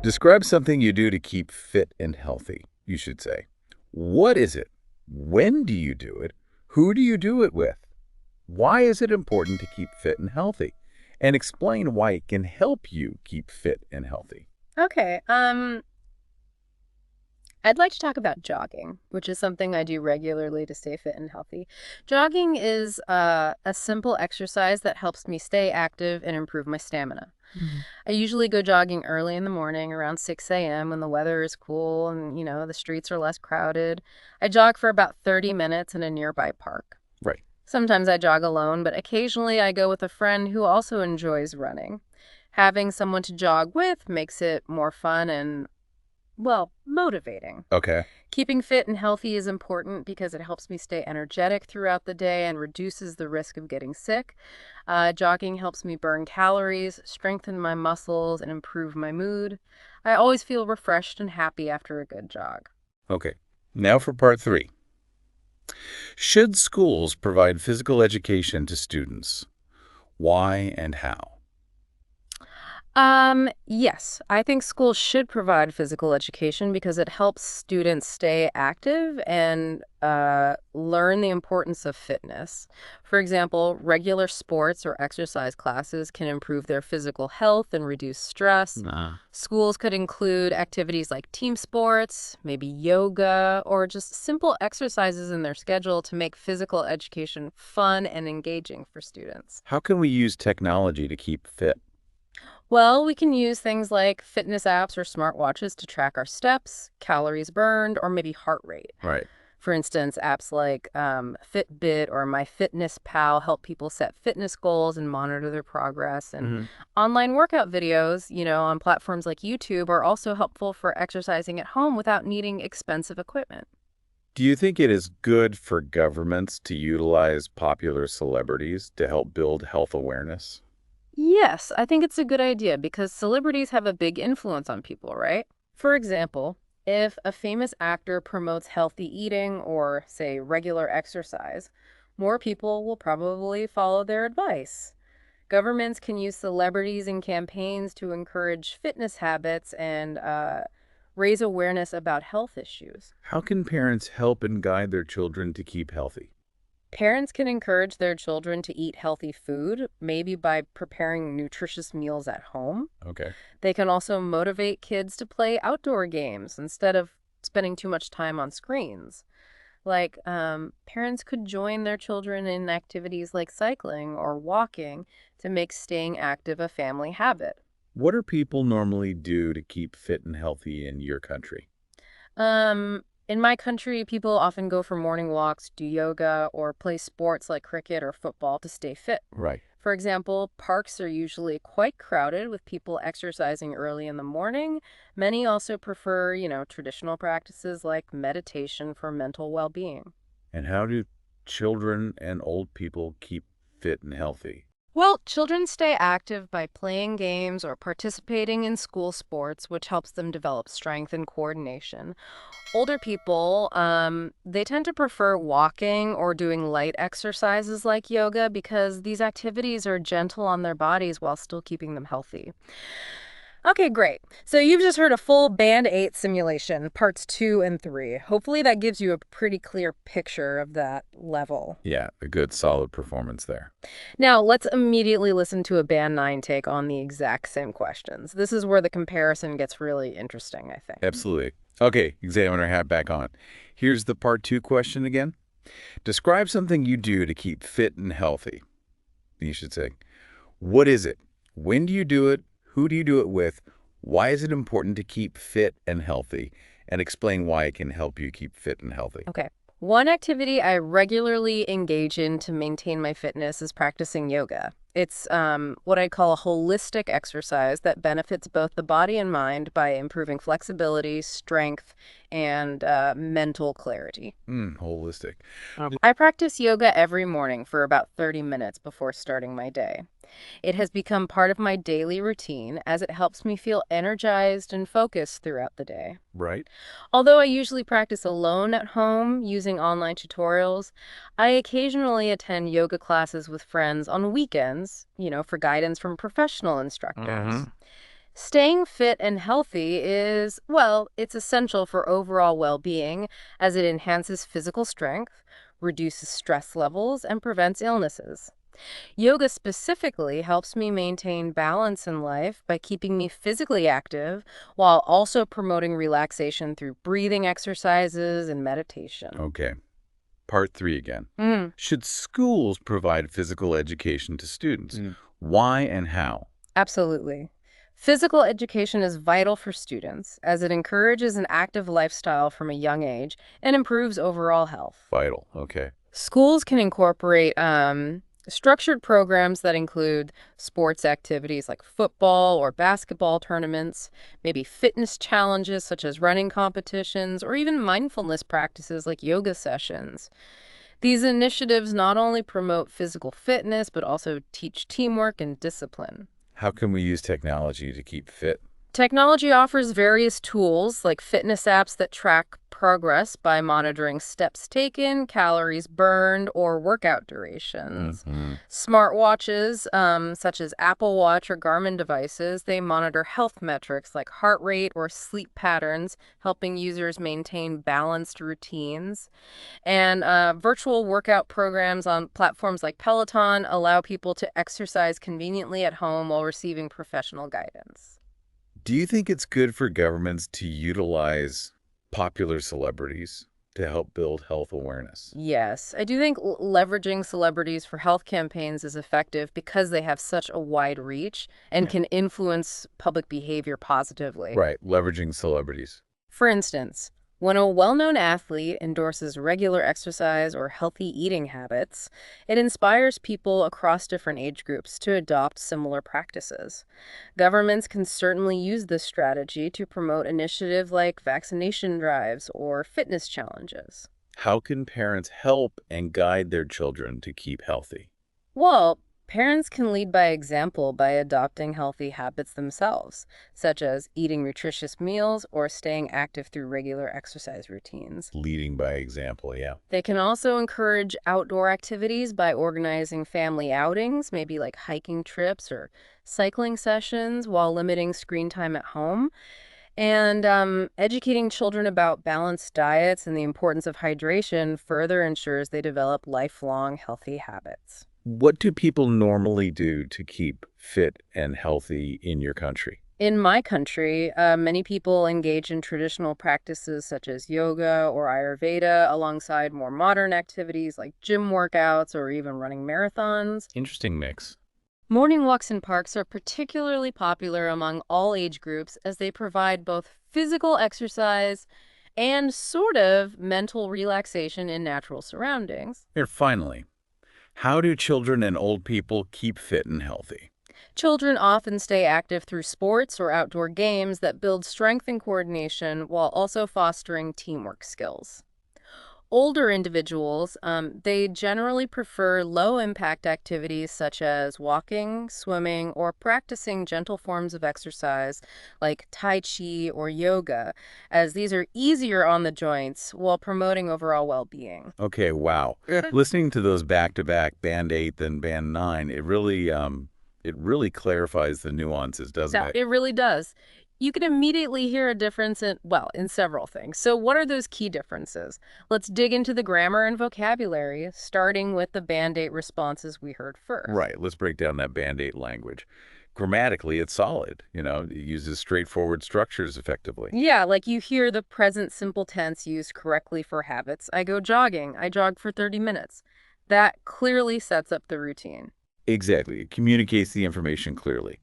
Describe something you do to keep fit and healthy, you should say. What is it? When do you do it? Who do you do it with? Why is it important to keep fit and healthy? And explain why it can help you keep fit and healthy. Okay. I'd like to talk about jogging, which is something I do regularly to stay fit and healthy. Jogging is a simple exercise that helps me stay active and improve my stamina. Mhm. I usually go jogging early in the morning around 6 a.m. when the weather is cool and, the streets are less crowded. I jog for about 30 minutes in a nearby park. Right. Sometimes I jog alone, but occasionally I go with a friend who also enjoys running. Having someone to jog with makes it more fun and, well, motivating. Okay. Keeping fit and healthy is important because it helps me stay energetic throughout the day and reduces the risk of getting sick. Jogging helps me burn calories, strengthen my muscles, and improve my mood. I always feel refreshed and happy after a good jog. Okay. Now for part three. Should schools provide physical education to students? Why and how? Yes, I think schools should provide physical education because it helps students stay active and learn the importance of fitness. For example, regular sports or exercise classes can improve their physical health and reduce stress. Nah. Schools could include activities like team sports, maybe yoga, or just simple exercises in their schedule to make physical education fun and engaging for students. How can we use technology to keep fit? Well, we can use things like fitness apps or smartwatches to track our steps, calories burned, or maybe heart rate. Right. For instance, apps like Fitbit or MyFitnessPal help people set fitness goals and monitor their progress. And Hmm. online workout videos, on platforms like YouTube are also helpful for exercising at home without needing expensive equipment. Do you think it is good for governments to utilize popular celebrities to help build health awareness? Yes, I think it's a good idea because celebrities have a big influence on people, right? For example, if a famous actor promotes healthy eating or, say, regular exercise, more people will probably follow their advice. Governments can use celebrities in campaigns to encourage fitness habits and raise awareness about health issues. How can parents help and guide their children to keep healthy? Parents can encourage their children to eat healthy food, maybe by preparing nutritious meals at home. Okay. They can also motivate kids to play outdoor games instead of spending too much time on screens. Like, parents could join their children in activities like cycling or walking to make staying active a family habit. What do people normally do to keep fit and healthy in your country? In my country, people often go for morning walks, do yoga, or play sports like cricket or football to stay fit. Right. For example, parks are usually quite crowded with people exercising early in the morning. Many also prefer, traditional practices like meditation for mental well-being. And how do children and old people keep fit and healthy? Well, children stay active by playing games or participating in school sports, which helps them develop strength and coordination. Older people, they tend to prefer walking or doing light exercises like yoga because these activities are gentle on their bodies while still keeping them healthy. Okay, great. So you've just heard a full Band 8 simulation, parts 2 and 3. Hopefully that gives you a pretty clear picture of that level. Yeah, a good solid performance there. Now, let's immediately listen to a Band 9 take on the exact same questions. This is where the comparison gets really interesting, I think. Absolutely. Okay, examiner hat back on. Here's the part two question again. Describe something you do to keep fit and healthy. You should say, what is it? When do you do it? Who do you do it with? Why is it important to keep fit and healthy? And explain why it can help you keep fit and healthy. Okay. One activity I regularly engage in to maintain my fitness is practicing yoga. It's what I call a holistic exercise that benefits both the body and mind by improving flexibility, strength, and mental clarity. Holistic. I practice yoga every morning for about 30 minutes before starting my day. It has become part of my daily routine as it helps me feel energized and focused throughout the day. Right? Although I usually practice alone at home using online tutorials, I occasionally attend yoga classes with friends on weekends, for guidance from professional instructors. Staying fit and healthy is, well, it's essential for overall well-being as it enhances physical strength, reduces stress levels, and prevents illnesses. Yoga specifically helps me maintain balance in life by keeping me physically active while also promoting relaxation through breathing exercises and meditation. Okay. Part 3 again. Mm, Should schools provide physical education to students? Why and how? absolutely. Physical education is vital for students as it encourages an active lifestyle from a young age and improves overall health. Vital. Okay. Schools can incorporate structured programs that include sports activities like football or basketball tournaments, maybe fitness challenges such as running competitions, or even mindfulness practices like yoga sessions. These initiatives not only promote physical fitness, but also teach teamwork and discipline. How can we use technology to keep fit? Technology offers various tools like fitness apps that track progress by monitoring steps taken, calories burned, or workout durations. Hmm. Smartwatches, such as Apple Watch or Garmin devices, they monitor health metrics like heart rate or sleep patterns, helping users maintain balanced routines. And virtual workout programs on platforms like Peloton allow people to exercise conveniently at home while receiving professional guidance. Do you think it's good for governments to utilize popular celebrities to help build health awareness? Yes, I do think leveraging celebrities for health campaigns is effective because they have such a wide reach and Yeah. can influence public behavior positively. Right, leveraging celebrities. For instance, when a well-known athlete endorses regular exercise or healthy eating habits, it inspires people across different age groups to adopt similar practices. Governments can certainly use this strategy to promote initiatives like vaccination drives or fitness challenges. How can parents help and guide their children to keep healthy? Well, parents can lead by example by adopting healthy habits themselves, such as eating nutritious meals or staying active through regular exercise routines. Leading by example, yeah. They can also encourage outdoor activities by organizing family outings, maybe like hiking trips or cycling sessions, while limiting screen time at home. And educating children about balanced diets and the importance of hydration further ensures they develop lifelong healthy habits. What do people normally do to keep fit and healthy in your country? In my country, many people engage in traditional practices such as yoga or Ayurveda alongside more modern activities like gym workouts or even running marathons. Interesting mix. Morning walks in parks are particularly popular among all age groups as they provide both physical exercise and sort of mental relaxation in natural surroundings. Here, finally, how do children and old people keep fit and healthy? Children often stay active through sports or outdoor games that build strength and coordination while also fostering teamwork skills. Older individuals, they generally prefer low-impact activities such as walking, swimming, or practicing gentle forms of exercise like Tai Chi or yoga, as these are easier on the joints while promoting overall well-being. Okay, wow. Listening to those back-to-back Band 8 and Band 9, it really clarifies the nuances, doesn't Now, it? it really does. You can immediately hear a difference in, well, in several things. So what are those key differences? Let's dig into the grammar and vocabulary, starting with the Band-Aid responses we heard first. Right, let's break down that Band 8 language. Grammatically, it's solid. It uses straightforward structures effectively. Yeah, like you hear the present simple tense used correctly for habits. I go jogging. I jog for 30 minutes. That clearly sets up the routine. Exactly. It communicates the information clearly.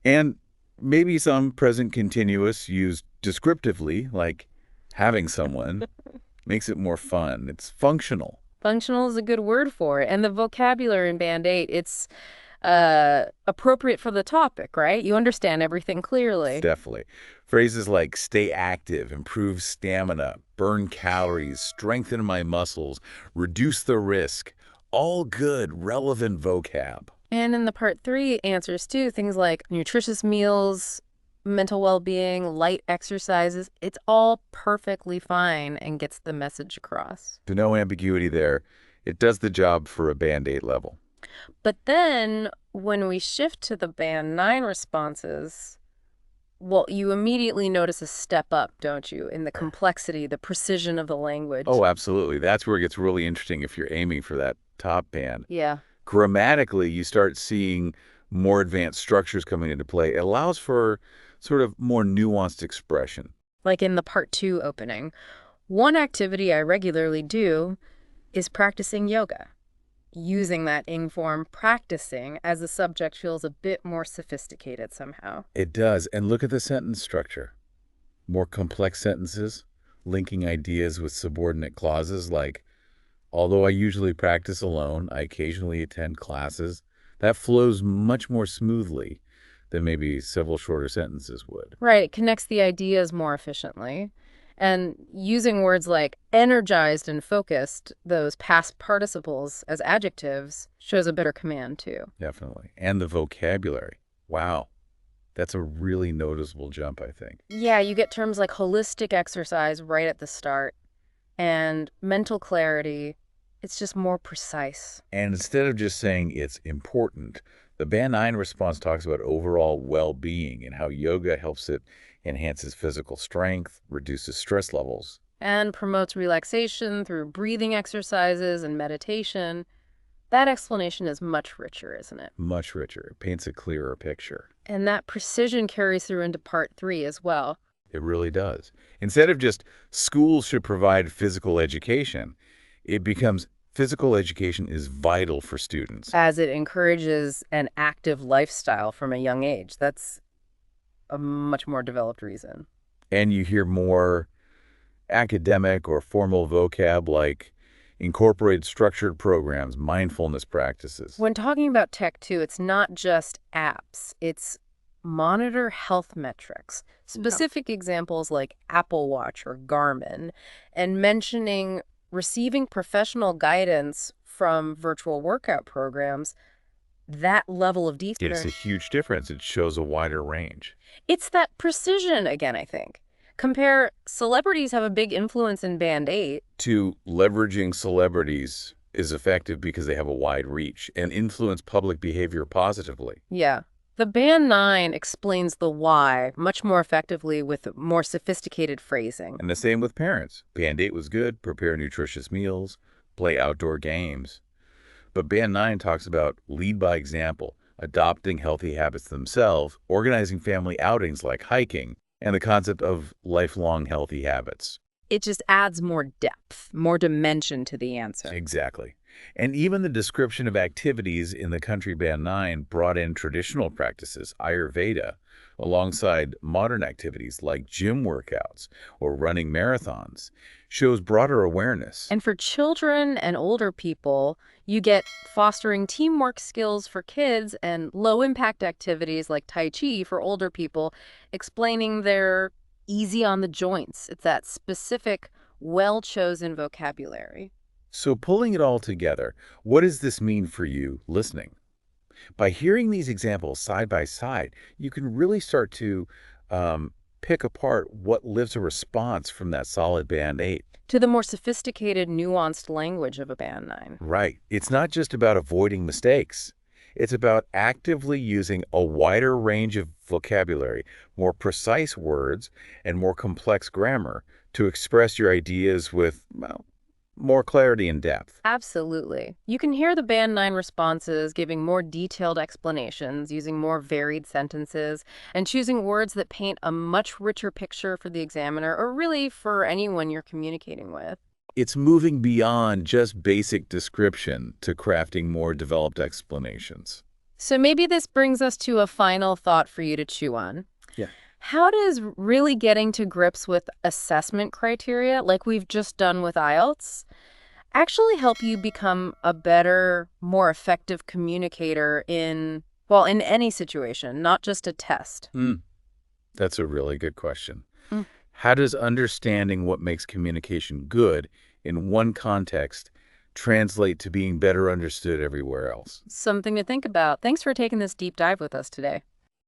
And maybe some present continuous used descriptively, like having someone, makes it more fun. It's functional. Functional is a good word for it. And the vocabulary in Band-Aid, it's appropriate for the topic, right? You understand everything clearly. Definitely. Phrases like stay active, improve stamina, burn calories, strengthen my muscles, reduce the risk. All good, relevant vocab. And in the part three answers too, things like nutritious meals, mental well-being, light exercises, it's all perfectly fine and gets the message across. To no ambiguity there. It does the job for a Band 8 level. But then when we shift to the band 9 responses, well, you immediately notice a step up, don't you, in the complexity, the precision of the language. Oh, absolutely. That's where it gets really interesting if you're aiming for that top band. Yeah. Grammatically, you start seeing more advanced structures coming into play. It allows for sort of more nuanced expression. Like in the part 2 opening. One activity I regularly do is practicing yoga, using that ing form practicing as the subject feels a bit more sophisticated somehow. It does. And look at the sentence structure. More complex sentences, linking ideas with subordinate clauses like, although I usually practice alone, I occasionally attend classes. That flows much more smoothly than maybe several shorter sentences would. Right, it connects the ideas more efficiently. And using words like energized and focused, those past participles as adjectives, shows a better command too. Definitely. And the vocabulary. Wow. That's a really noticeable jump, I think. Yeah, you get terms like holistic exercise right at the start and mental clarity. It's just more precise. And instead of just saying it's important, the Band 9 response talks about overall well-being and how yoga helps it enhances physical strength, reduces stress levels. And promotes relaxation through breathing exercises and meditation. That explanation is much richer, isn't it? Much richer. It paints a clearer picture. And that precision carries through into part 3 as well. It really does. Instead of just schools should provide physical education, it becomes physical education is vital for students. As it encourages an active lifestyle from a young age. That's a much more developed reason. And you hear more academic or formal vocab like incorporated structured programs, mindfulness practices. When talking about tech, too, it's not just apps. It's monitor health metrics, specific examples like Apple Watch or Garmin, and mentioning receiving professional guidance from virtual workout programs, that level of detail. It's a huge difference. It shows a wider range. It's that precision again, I think. Compare celebrities have a big influence in Band 8. To leveraging celebrities is effective because they have a wide reach and influence public behavior positively. Yeah. The Band 9 explains the why much more effectively with more sophisticated phrasing. And the same with parents. Band 8 was good, prepare nutritious meals, play outdoor games. But Band 9 talks about lead by example, adopting healthy habits themselves, organizing family outings like hiking, and the concept of lifelong healthy habits. It just adds more depth, more dimension to the answer. Exactly. And even the description of activities in the Country Band 9 brought in traditional practices, Ayurveda, alongside modern activities like gym workouts or running marathons, shows broader awareness. And for children and older people, you get fostering teamwork skills for kids and low-impact activities like Tai Chi for older people, explaining their easy on the joints. It's that specific, well-chosen vocabulary. So pulling it all together, what does this mean for you listening? By hearing these examples side by side, you can really start to pick apart what lives a response from that solid Band 8. To the more sophisticated, nuanced language of a Band 9. Right. It's not just about avoiding mistakes. It's about actively using a wider range of vocabulary, more precise words, and more complex grammar to express your ideas with, well, more clarity and depth. Absolutely. You can hear the Band 9 responses giving more detailed explanations, using more varied sentences, and choosing words that paint a much richer picture for the examiner or really for anyone you're communicating with. It's moving beyond just basic description to crafting more developed explanations. So maybe this brings us to a final thought for you to chew on. Yeah. How does really getting to grips with assessment criteria, like we've just done with IELTS, actually help you become a better, more effective communicator in, well, in any situation, not just a test? That's a really good question. Mm. How does understanding what makes communication good in one context translate to being better understood everywhere else? Something to think about. Thanks for taking this deep dive with us today.